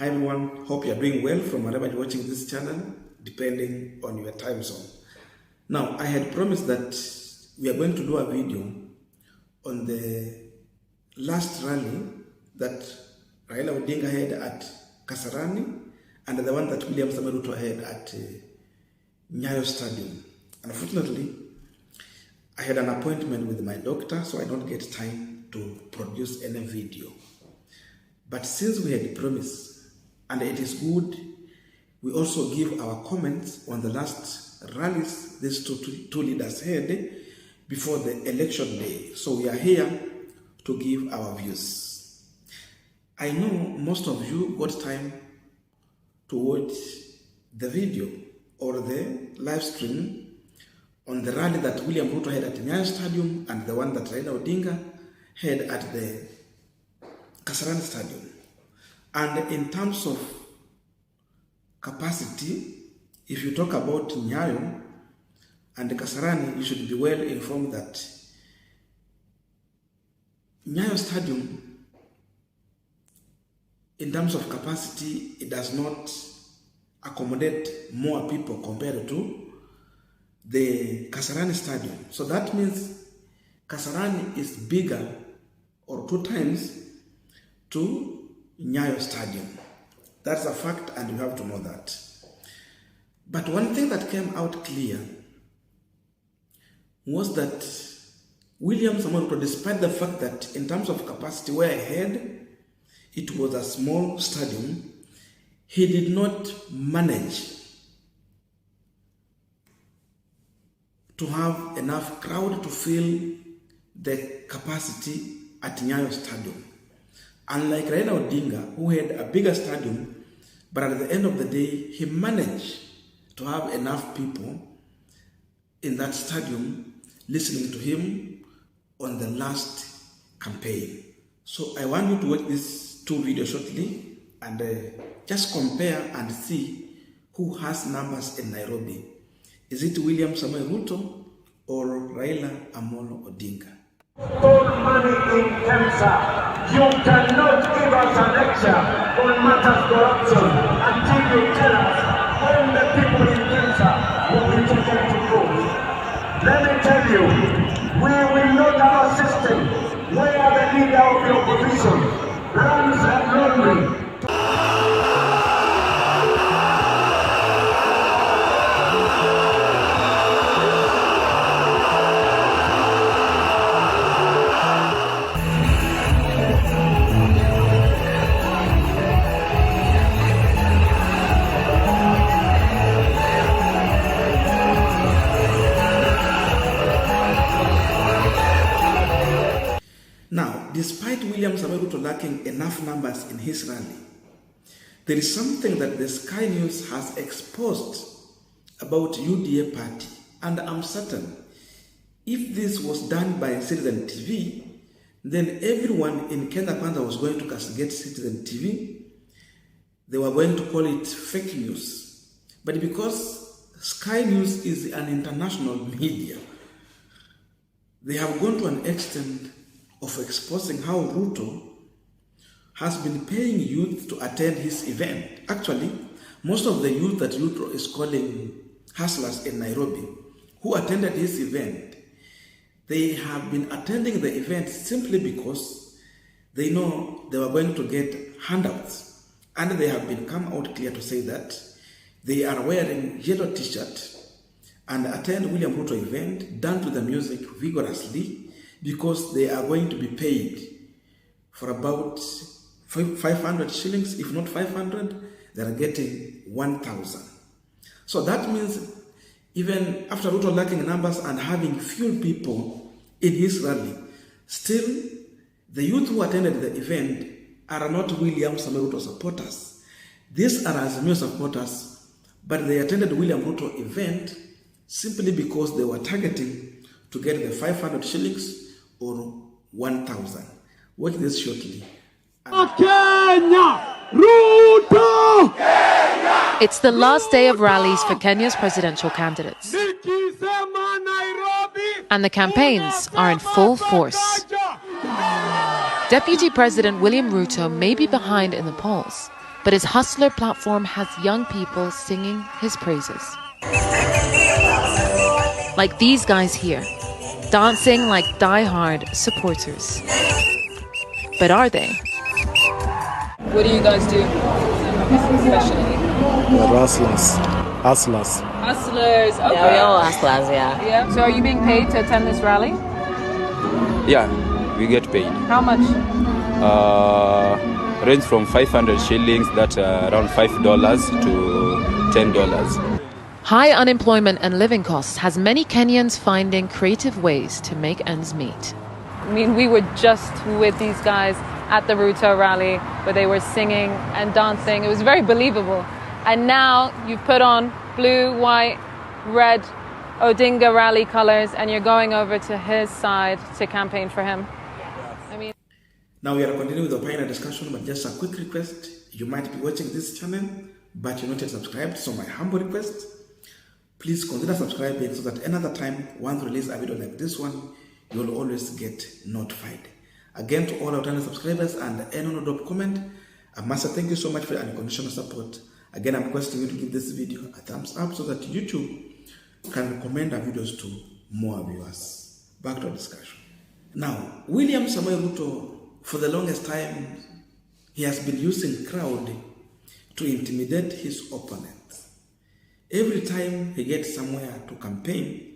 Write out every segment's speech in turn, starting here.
Hi everyone, hope you are doing well from wherever you're watching this channel, depending on your time zone. Now, I had promised that we are going to do a video on the last rally that Railaodinga had at Kasarani and the one that William Ruto had at Nyayo Stadium. Unfortunately, I had an appointment with my doctor, so I don't get time to produce any video. But since we had promised, and it is good, we also give our comments on the last rallies these two leaders had before the election day. So we are here to give our views. I know most of you got time to watch the video or the live stream on the rally that William Ruto had at Nyayo Stadium and the one that Railaodinga had at the Kasarani Stadium. And in terms of capacity, if you talk about Nyayo and Kasarani, you should be well informed that Nyayo Stadium, in terms of capacity, it does not accommodate more people compared to the Kasarani Stadium. So that means Kasarani is bigger or 2 times to Nyayo Stadium. That's a fact and you have to know that. But one thing that came out clear was that William Ruto, despite the fact that in terms of capacity where he had, it was a small stadium, he did not manage to have enough crowd to fill the capacity at Nyayo Stadium. Unlike Railaodinga, who had a bigger stadium, but at the end of the day, he managed to have enough people in that stadium listening to him on the last campaign. So I want you to watch these 2 videos shortly and just compare and see who has numbers in Nairobi. Is it William Samoei Ruto or Raila Amolo Odinga? All money in Kemsa. You cannot give us a lecture on matters corruption until you tell us when the people in Kemsa will be taken to court. Let me tell you, we will not have a system where the leader of the opposition runs and lonely. Now, despite William Ruto lacking enough numbers in his rally, there is something that the Sky News has exposed about UDA party, and I'm certain if this was done by Citizen TV, then everyone in Kenya Kwanza was going to castigate Citizen TV. They were going to call it fake news. But because Sky News is an international media, they have gone to an extent of exposing how Ruto has been paying youth to attend his event. Actually, most of the youth that Ruto is calling hustlers in Nairobi, who attended his event, they have been attending the event simply because they know they were going to get handouts. And they have been come out clear to say that they are wearing yellow t-shirt and attend William Ruto event, dance to the music vigorously, because they are going to be paid for about 500 shillings, if not 500, they are getting 1,000. So that means even after Ruto lacking numbers and having few people in his rally, still the youth who attended the event are not William Samoei Ruto supporters. These are Azimio supporters, but they attended William Ruto event simply because they were targeting to get the 500 shillings or 1,000. Watch this shortly. Kenya! Ruto! Kenya! It's the last day of rallies for Kenya's presidential candidates. And the campaigns are in full force. Deputy President William Ruto may be behind in the polls, but his Hustler platform has young people singing his praises. Like these guys here, dancing like die-hard supporters. But are they? What do you guys do professionally? We're hustlers. Hustlers, okay. Yeah, we're all hustlers, yeah. Yeah. So are you being paid to attend this rally? Yeah, we get paid. How much? Range from 500 shillings, that's around $5 to $10. High unemployment and living costs has many Kenyans finding creative ways to make ends meet. I mean, we were just with these guys at the Ruto rally where they were singing and dancing. It was very believable. And now you've put on blue, white, red Odinga rally colors and you're going over to his side to campaign for him. I mean, now we are continuing with the final discussion, but just a quick request. You might be watching this channel, but you're not yet subscribed. So my humble request, please consider subscribing so that another time, once we release a video like this one, you will always get notified. Again, to all our channel subscribers and anyone who comment, I must say thank you so much for your unconditional support. Again, I'm requesting you to give this video a thumbs up so that YouTube can recommend our videos to more viewers. Back to our discussion. Now, William Samoei Ruto, for the longest time, he has been using crowd to intimidate his opponents. Every time he gets somewhere to campaign,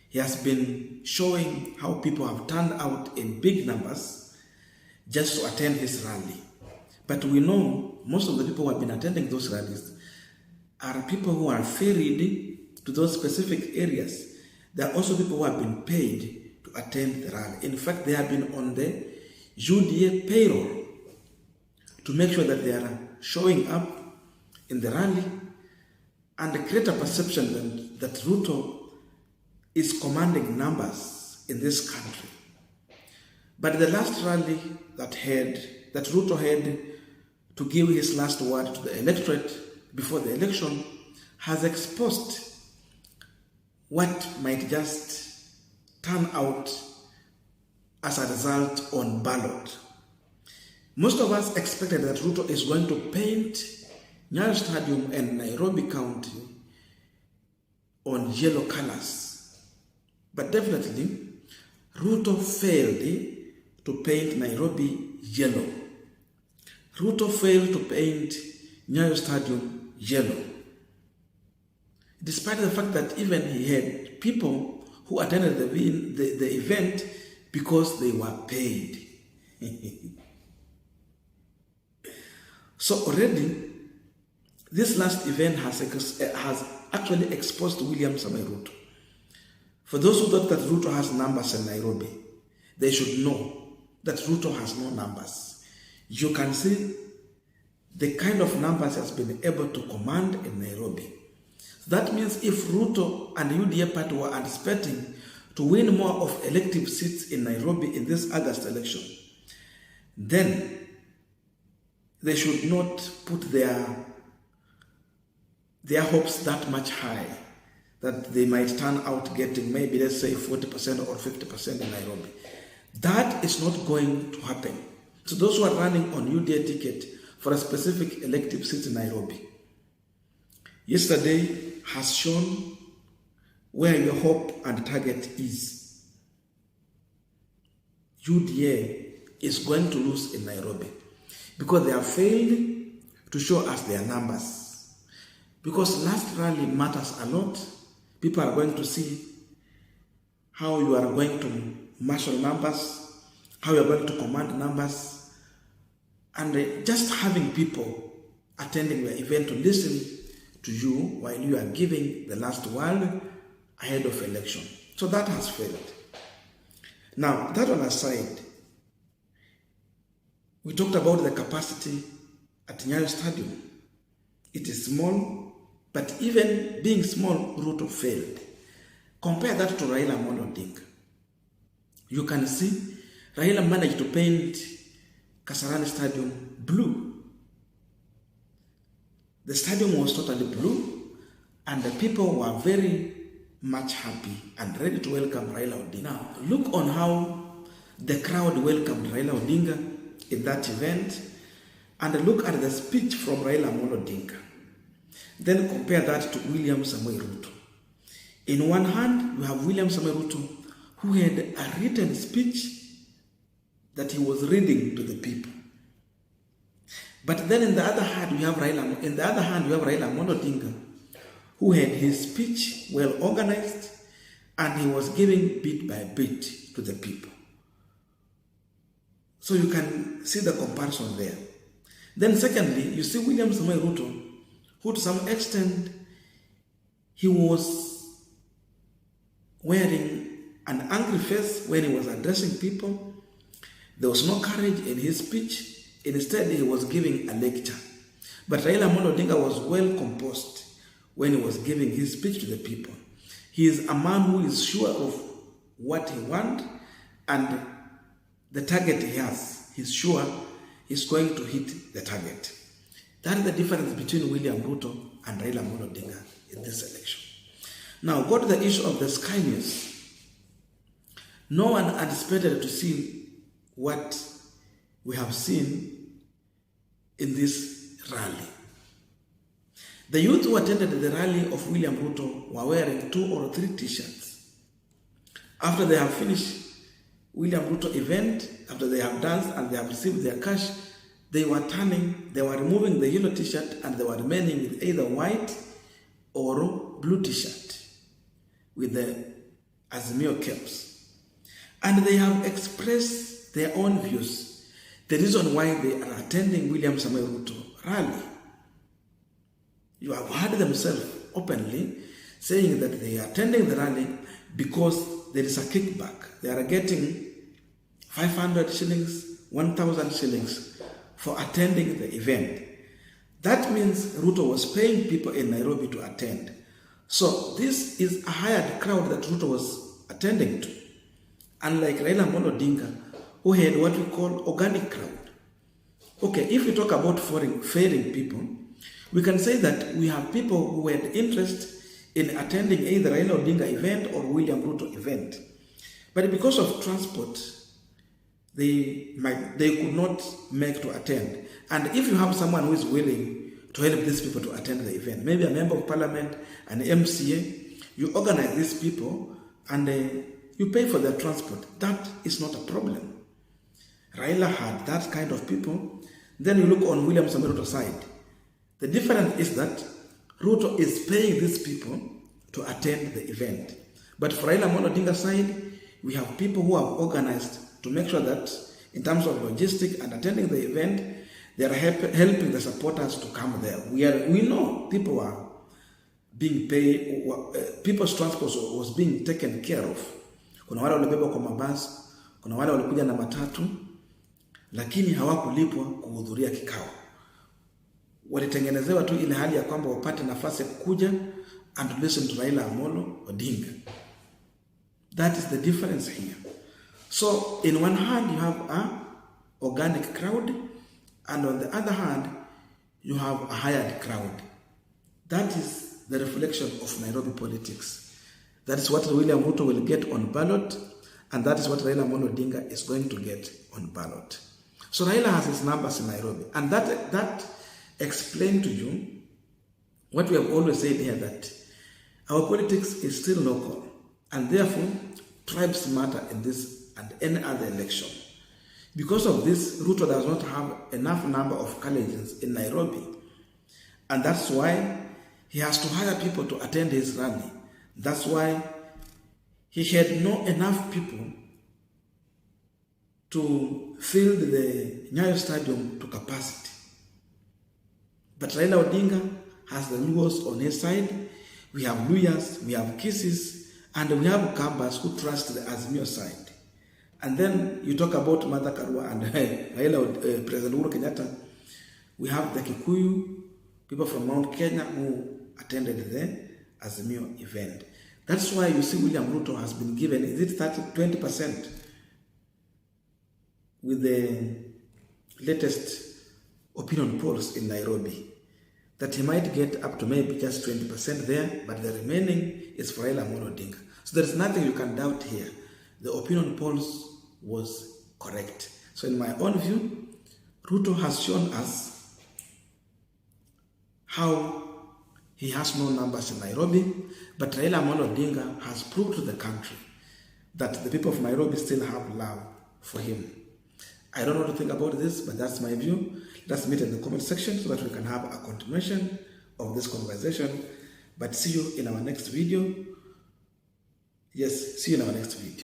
he has been showing how people have turned out in big numbers just to attend his rally. But we know most of the people who have been attending those rallies are people who are ferried to those specific areas. There are also people who have been paid to attend the rally. In fact, they have been on the UDA payroll to make sure that they are showing up in the rally and create a perception that Ruto is commanding numbers in this country. But the last rally that Ruto had to give his last word to the electorate before the election has exposed what might just turn out as a result on ballot. Most of us expected that Ruto is going to paint Nyayo Stadium and Nairobi County on yellow colors. But definitely, Ruto failed to paint Nairobi yellow. Ruto failed to paint Nyayo Stadium yellow. Despite the fact that even he had people who attended the event because they were paid. So already, this last event has actually exposed William Samoei Ruto. For those who thought that Ruto has numbers in Nairobi, they should know that Ruto has no numbers. You can see the kind of numbers he has been able to command in Nairobi. That means if Ruto and UDA party were anticipating to win more of elective seats in Nairobi in this August election, then they should not put their hopes that much high that they might turn out getting maybe, let's say, 40% or 50% in Nairobi. That is not going to happen. So those who are running on UDA ticket for a specific elective seat in Nairobi, yesterday has shown where your hope and target is. UDA is going to lose in Nairobi because they have failed to show us their numbers. Because last rally matters a lot. People are going to see how you are going to marshal numbers, how you are going to command numbers, and just having people attending the event to listen to you while you are giving the last word ahead of election. So that has failed. Now, that one aside, we talked about the capacity at Nyayo Stadium. It is small, but even being small, Ruto failed. Compare that to Railaodinga. You can see Raila managed to paint Kasarani Stadium blue. The stadium was totally blue, and the people were very much happy and ready to welcome Railaodinga. Now, look on how the crowd welcomed Railaodinga in that event, and look at the speech from Raila Amolo Odinga. Then compare that to William Samoei Ruto. In one hand, you have William Samoei Ruto, who had a written speech that he was reading to the people. But then in the other hand, you have Raila Amolo Odinga, who had his speech well organized, and he was giving bit by bit to the people. So you can see the comparison there. Then secondly, you see William Samoei Ruto, who to some extent, he was wearing an angry face when he was addressing people. There was no courage in his speech. Instead, he was giving a lecture. But Raila Amolo Odinga was well composed when he was giving his speech to the people. He is a man who is sure of what he wants and the target he has. He's sure he's going to hit the target. That is the difference between William Ruto and Raila Amolo Odinga in this election. Now, go to the issue of the Sky News. No one anticipated to see what we have seen in this rally. The youth who attended the rally of William Ruto were wearing 2 or 3 t-shirts. After they have finished William Ruto event, after they have danced and they have received their cash, they were removing the yellow t-shirt and they were remaining with either white or blue t-shirt with the Azimio caps. And they have expressed their own views, the reason why they are attending William Samoei Ruto rally. You have heard themselves openly saying that they are attending the rally because there is a kickback. They are getting 500 shillings, 1,000 shillings for attending the event. That means Ruto was paying people in Nairobi to attend. So this is a hired crowd that Ruto was attending to. Unlike Raila Amolo Odinga, who had what we call organic crowd. Okay, if we talk about failing people, we can say that we have people who had interest in attending either Raila Odinga event or William Ruto event. But because of transport, they could not make to attend. And if you have someone who is willing to help these people to attend the event, maybe a member of parliament, an MCA, you organize these people and you pay for their transport. That is not a problem. Raila had that kind of people. Then you look on William Samoei Ruto's side. The difference is that Ruto is paying these people to attend the event. But for Raila Amolo Odinga's side, we have people who have organized to make sure that in terms of logistics and attending the event, they are helping the supporters to come there. We know people are being paid, people's transport was being taken care of. Kuna wale walibeba kwa mabasi, kuna wale walikuja na matatu, lakini hawakulipwa kuhudhuria kikao. Walitengenezewa tu ile hali ya kwamba wapate nafasi kuja and listen to Raila Amolo Odinga. That is the difference here. So in one hand you have an organic crowd, and on the other hand you have a hired crowd. That is the reflection of Nairobi politics. That is what William Ruto will get on ballot, and that is what Raila Amolo Odinga is going to get on ballot. So Raila has his numbers in Nairobi, and that explains to you what we have always said here, that our politics is still local, and therefore tribes matter in this and any other election. Because of this, Ruto does not have enough number of colleges in Nairobi, and that's why he has to hire people to attend his rally. That's why he had not enough people to fill the Nyayo Stadium to capacity. But Raila Odinga has the Luos on his side. We have Luyas, we have Incases, and we have Kambas who trust the Azimio side. And then you talk about Martha Karua and President Uhuru Kenyatta. We have the Kikuyu, people from Mount Kenya who attended the Azimio event. That's why you see William Ruto has been given, is it 20% with the latest opinion polls in Nairobi, that he might get up to maybe just 20% there, but the remaining is for Raila Amolo Odinga. So there is nothing you can doubt here. The opinion polls was correct. So in my own view, Ruto has shown us how he has no numbers in Nairobi, but Raila Amolo Odinga has proved to the country that the people of Nairobi still have love for him. I don't know what to think about this, but that's my view. Let's meet in the comment section so that we can have a continuation of this conversation. But see you in our next video. Yes, see you in our next video.